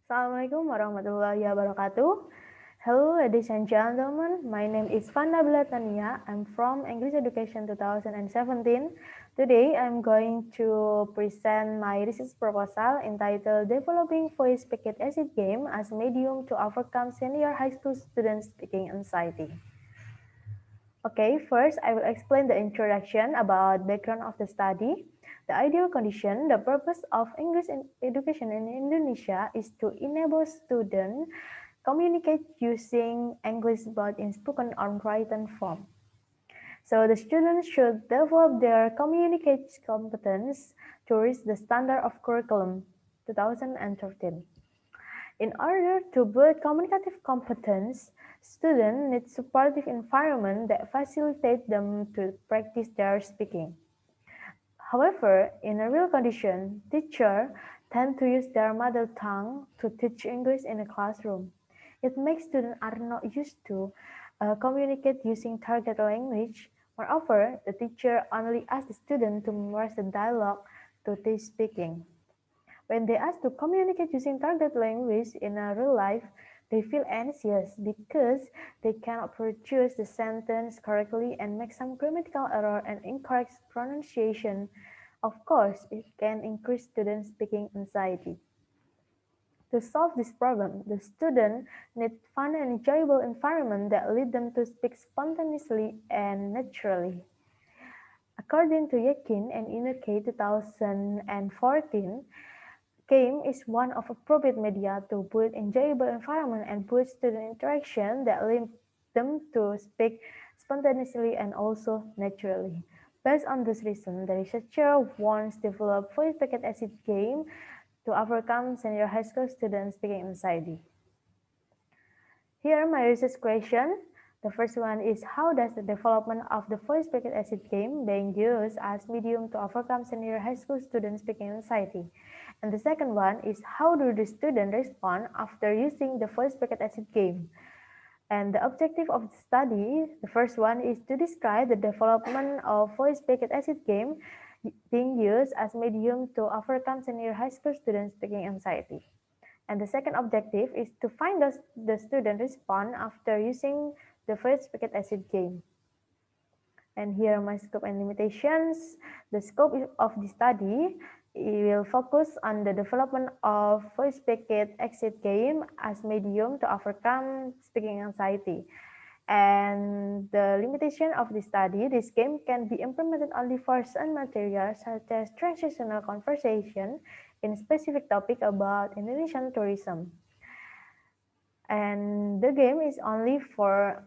Assalamualaikum warahmatullahi wabarakatuh. Hello, ladies and gentlemen. My name is Nabila Titania. I'm from English Education 2017. Today, I'm going to present my research proposal entitled Developing Voice Packet Acid Game as Medium to Overcome Senior High School Students Speaking Anxiety. Okay, first I will explain the introduction about background of the study. The ideal condition, the purpose of English education in Indonesia is to enable students communicate using English both in spoken or written form. So the students should develop their communication competence to reach the standard of curriculum 2013. In order to build communicative competence, students need supportive environment that facilitate them to practice their speaking. However, in a real condition, teachers tend to use their mother tongue to teach English in a classroom. It makes students are not used to communicate using target language. Moreover, the teacher only asks the student to memorize the dialogue to teach speaking. When they ask to communicate using target language in a real life, they feel anxious because they cannot produce the sentence correctly and make some grammatical error and incorrect pronunciation. Of course, it can increase student speaking anxiety. To solve this problem, the student need fun and enjoyable environment that lead them to speak spontaneously and naturally. According to Yakin and Inuke 2014, game is one of appropriate media to build enjoyable environment and boost student interaction that lead them to speak spontaneously and also naturally. Based on this reason, the researcher wants to develop voice packet acid game to overcome senior high school students speaking anxiety. Here are my research question. The first one is how does the development of the voice packet acid game being used as medium to overcome senior high school students speaking anxiety? And the second one is how do the students respond after using the voice packet acid game? And the objective of the study, the first one is to describe the development of voice packet acid game being used as medium to overcome senior high school students speaking anxiety. And the second objective is to find the student respond after using the first packet acid game. And here are my scope and limitations. The scope of the study will focus on the development of voice packet exit game as medium to overcome speaking anxiety. And the limitation of the study, this game can be implemented only for certain materials such as transactional conversation in specific topic about Indonesian tourism. And the game is only for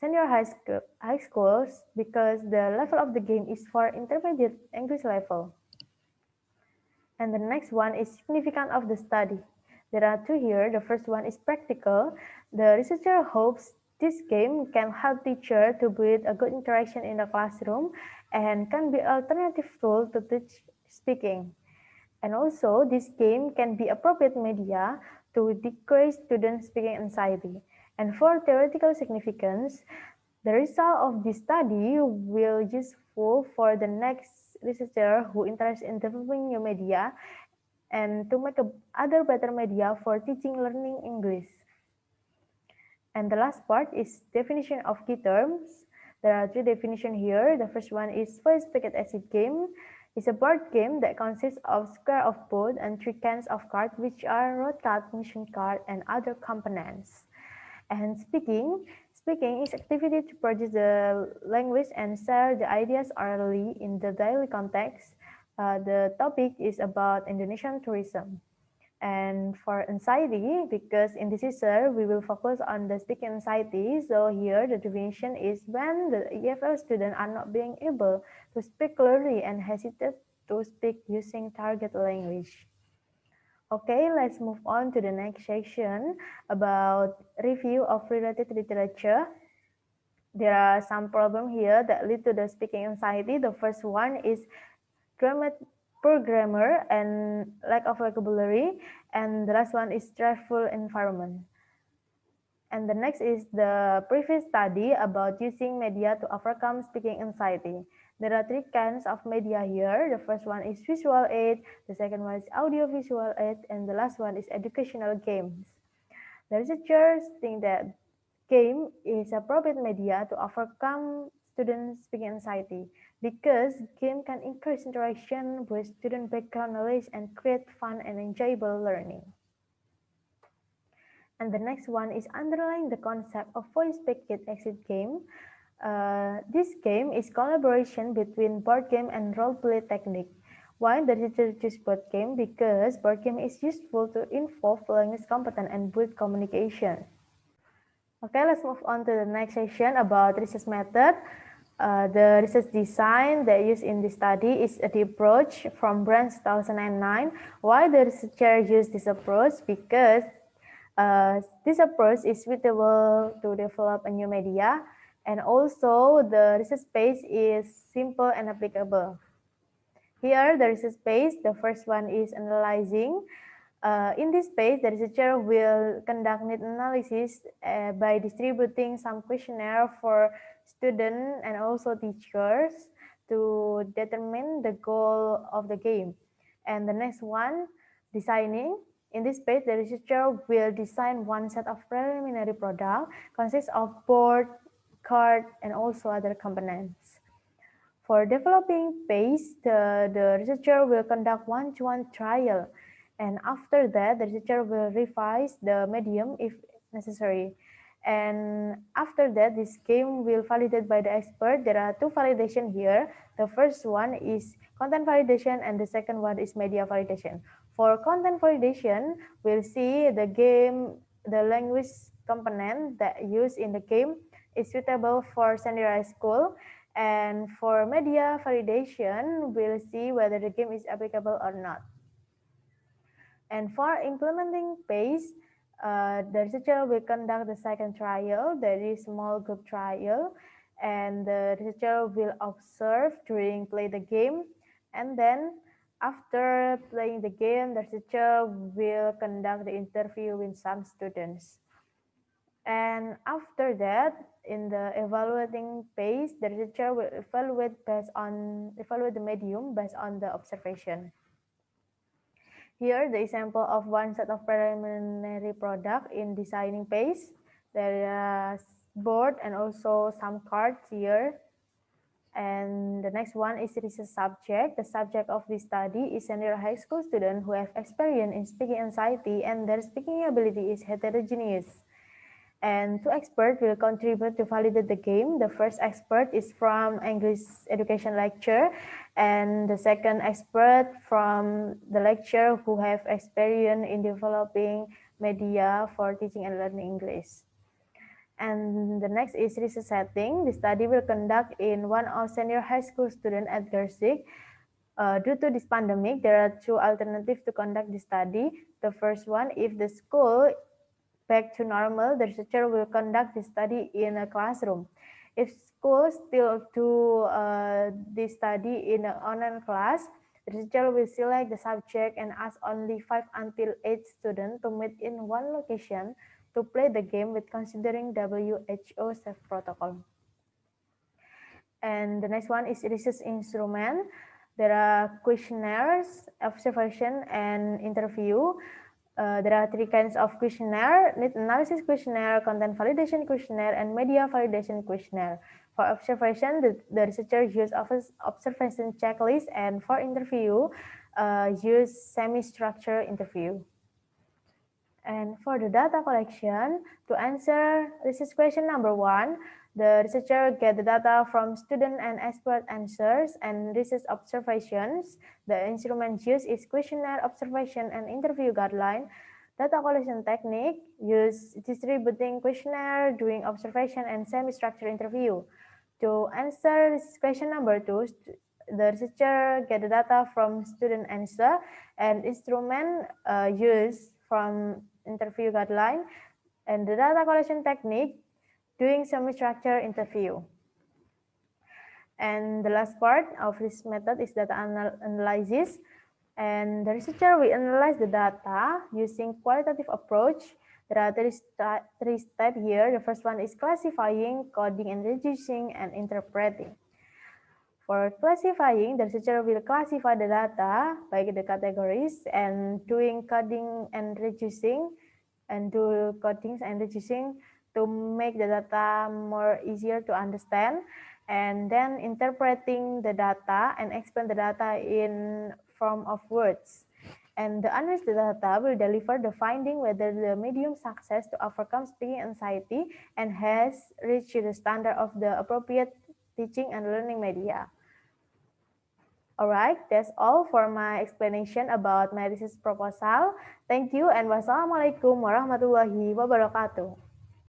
senior high schools because the level of the game is for intermediate English level. And the next one is significance of the study. There are two here. The first one is practical. The researcher hopes this game can help teacher to build a good interaction in the classroom and can be an alternative tool to teach speaking. And also, this game can be appropriate media to decrease student speaking anxiety. And for theoretical significance, the result of this study will useful for the next researcher who interested in developing new media and to make other better media for teaching learning English. And the last part is definition of key terms. There are three definitions here. The first one is voice packet acid game. It's a board game that consists of square of board and three kinds of cards, which are road card, mission card, and other components. And speaking is activity to produce the language and share the ideas orally in the daily context. The topic is about Indonesian tourism. And for anxiety, because in this essay we will focus on the speaking anxiety, so here the definition is when the EFL students are not being able to speak clearly and hesitate to speak using target language. Okay, let's move on to the next section about review of related literature. There are some problems here that lead to the speaking anxiety. The first one is poor grammar and lack of vocabulary, and the last one is stressful environment. And the next is the previous study about using media to overcome speaking anxiety. There are three kinds of media here. The first one is visual aid, the second one is audiovisual aid, and the last one is educational games. The researchers think that game is appropriate media to overcome student speaking anxiety because game can increase interaction with student background knowledge and create fun and enjoyable learning. And the next one is underlying the concept of voice packet exit game. This game is collaboration between board game and role play technique. Why the teacher choose board game? Because board game is useful to involve language competence and build communication. Okay, let's move on to the next section about research method. The research design that used in this study is the approach from branch 2009. Why the researcher use this approach? Because this approach is suitable to develop a new media, and also the research space is simple and applicable. Here, the research space, the first one is analyzing. In this phase, the researcher will conduct need analysis by distributing some questionnaire for students and also teachers to determine the goal of the game. And the next one, designing. In this phase, the researcher will design one set of preliminary product consists of board, card, and also other components. For developing phase, the researcher will conduct one-to-one trial, and after that, the researcher will revise the medium if necessary. And after that, this game will validate by the expert. There are two validation here. The first one is content validation, and the second one is media validation. For content validation, we'll see the game, the language component that used in the game is suitable for standardized school. And for media validation, we'll see whether the game is applicable or not. And for implementing phase, the researcher will conduct the second trial, that is small group trial, and the researcher will observe during play the game, and then after playing the game, the researcher will conduct the interview with some students. And after that, in the evaluating phase, the researcher will evaluate the medium based on the observation. Here, the example of one set of preliminary product in designing phase. There is board and also some cards here. And the next one is research subject. The subject of this study is senior high school student who have experience in speaking anxiety and their speaking ability is heterogeneous. And two experts will contribute to validate the game. The first expert is from English education lecture, and the second expert from the lecturer who have experience in developing media for teaching and learning English. And the next is research setting. The study will conduct in one of senior high school student at Gersik. Due to this pandemic, there are two alternatives to conduct the study. The first one, if the school back to normal, the researcher will conduct the study in a classroom. If schools still do this study in an online class, the researcher will select the subject and ask only 5 until 8 students to meet in one location to play the game with considering WHO safe protocol. And the next one is research instrument. There are questionnaires, observation, and interview. There are three kinds of questionnaire: need analysis questionnaire, content validation questionnaire, and media validation questionnaire. For observation, the researcher use observation checklist, and for interview, use semi-structured interview. And for the data collection, to answer research question number 1, the researcher get the data from student and expert answers and research observations. The instrument used is questionnaire, observation, and interview guideline. Data collection technique use distributing questionnaire, doing observation, and semi-structured interview. To answer question number 2, the researcher get the data from student answer and instrument used from interview guideline, and the data collection technique doing semi-structured interview. And the last part of this method is data analysis. And the researcher will analyze the data using qualitative approach. There are three steps here. The first one is classifying, coding and reducing, and interpreting. For classifying, the researcher will classify the data by the categories and doing coding and reducing and do codings and reducing to make the data more easier to understand, and then interpreting the data and explain the data in form of words. And the analyst data will deliver the finding whether the medium success to overcome speaking anxiety and has reached the standard of the appropriate teaching and learning media. Alright, that's all for my explanation about my research proposal. Thank you and wassalamualaikum warahmatullahi wabarakatuh.